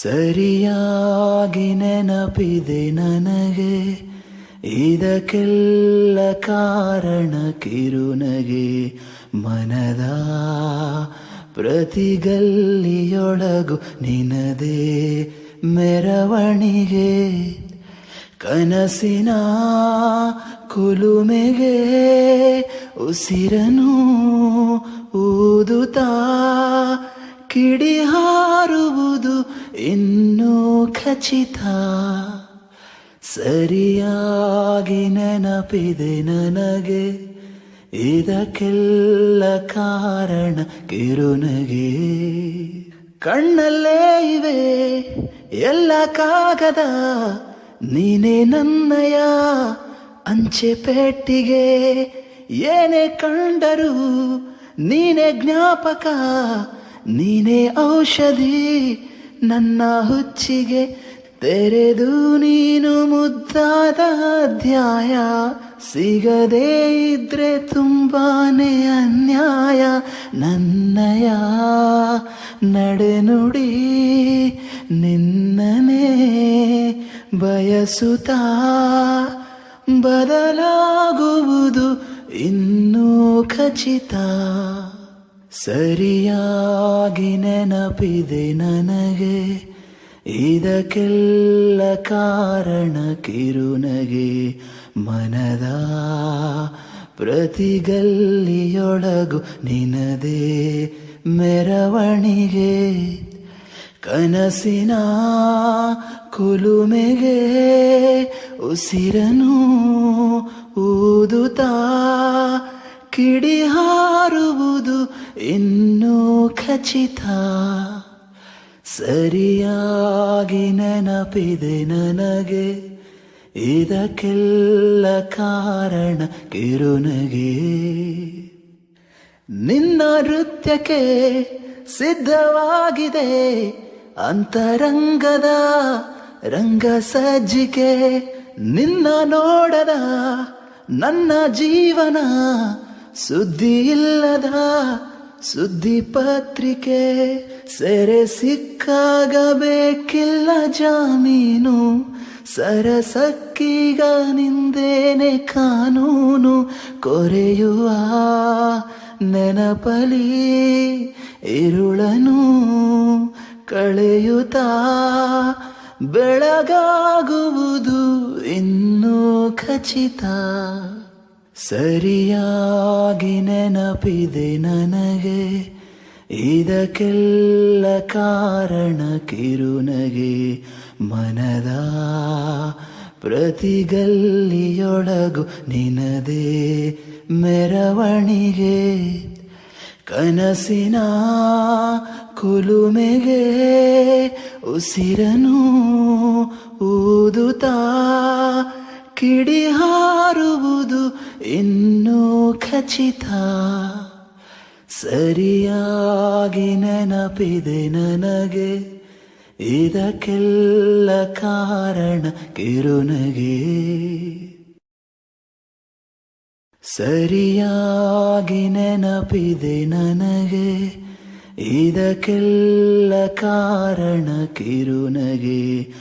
ಸರಿಯಾಗಿ ನೆನಪಿದೆ ನನಗೆ, ಇದಕ್ಕೆಲ್ಲ ಕಾರಣ ಕಿರುನಗೆ. ಮನದ ಪ್ರತಿಗಲ್ಲಿಯೊಳಗು ನಿನದೇ ಮೆರವಣಿಗೆ, ಕನಸಿನ ಕುಲುಮೆಗೆ ಉಸಿರನು ಊದುತ್ತಾ ಕಿಡಿ ಹಾರುವುದು ಇನ್ನೂ ಖಚಿತ. ಸರಿಯಾಗಿ ನೆನಪಿದೆ ನನಗೆ, ಇದಕ್ಕೆಲ್ಲ ಕಾರಣ ಕಿರುನಗೆ. ಕಣ್ಣಲ್ಲೇ ಇವೆ ಎಲ್ಲ ಕಾಗದ, ನೀನೇ ನನ್ನಯ ಅಂಚೆ ಪೆಟ್ಟಿಗೆ. ಏನೇ ಕಂಡರೂ ನೀನೇ ಜ್ಞಾಪಕ, ನೀನೇ ಔಷಧಿ ನನ್ನ ಹುಚ್ಚಿಗೆ. ತೆರೆದು ನೀನು ಮುದ್ದಾದ ಅಧ್ಯಾಯ, ಸಿಗದೇ ಇದ್ರೆ ತುಂಬಾನೇ ಅನ್ಯಾಯ. ನನ್ನಯ ನಡೆನುಡಿ ನಿನ್ನನೇ ಬಯಸುತ್ತಾ, ಬದಲಾಗುವುದು ಇನ್ನೂ ಖಚಿತ. ಸರಿಯಾಗಿ ನೆನಪಿದೆ ನನಗೆ, ಇದಕ್ಕೆಲ್ಲ ಕಾರಣ ಕಿರುನಗೆ. ಮನದ ಪ್ರತಿಗಲ್ಲಿಯೊಳಗು ನಿನದೇ ಮೆರವಣಿಗೆ, ಕನಸಿನ ಕುಲುಮೆಗೆ ಉಸಿರನು ಊದುತ್ತಾ ಕಿಡಿ ಹಾರುವುದು ಇನ್ನೂ ಖಚಿತ. ಸರಿಯಾಗಿ ನೆನಪಿದೆ ನನಗೆ, ಇದಕ್ಕೆಲ್ಲ ಕಾರಣ ಕಿರುನಗೆ. ನಿನ್ನ ನೃತ್ಯಕ್ಕೆ ಸಿದ್ಧವಾಗಿದೆ ಅಂತರಂಗದ ರಂಗ ಸಜ್ಜಿಕೆ. ನಿನ್ನ ನೋಡದ ನನ್ನ ಜೀವನ ಸುದ್ದಿ ಇಲ್ಲದ ಸುದ್ದಿ ಪತ್ರಿಕೆ. ಸೆರೆ ಸಿಕ್ಕಾಗ ಬೇಕಿಲ್ಲ ಜಾಮೀನು, ಸರಸಕ್ಕೀಗ ನಿಂದೇನೆ ಕಾನೂನು. ಕೊರೆಯುವ ನೆನಪಲಿ ಇರುಳನು ಕಳೆಯುತ್ತಾ, ಬೆಳಗಾಗುವುದು ಇನ್ನೂ ಖಚಿತ. ಸರಿಯಾಗಿ ನೆನಪಿದೆ ನನಗೆ, ಇದಕ್ಕೆಲ್ಲ ಕಾರಣ ಕಿರುನಗೆ. ಮನದ ಪ್ರತಿಗಲ್ಲಿಯೊಳಗು ನಿನದೇ ಮೆರವಣಿಗೆ, ಕನಸಿನ ಕುಲುಮೆಗೆ ಉಸಿರನು ಊದುತ್ತಾ ಕಿಡಿ ಹಾರುವುದು ಇನ್ನೂ ಖಚಿತ. ಸರಿಯಾಗಿ ನೆನಪಿದೆ ನನಗೆ, ಇದಕ್ಕೆಲ್ಲ ಕಾರಣ ಕಿರುನಗೆ. ಸರಿಯಾಗಿ ನೆನಪಿದೆ ನನಗೆ, ಇದಕ್ಕೆಲ್ಲ ಕಾರಣ ಕಿರುನಗೆ.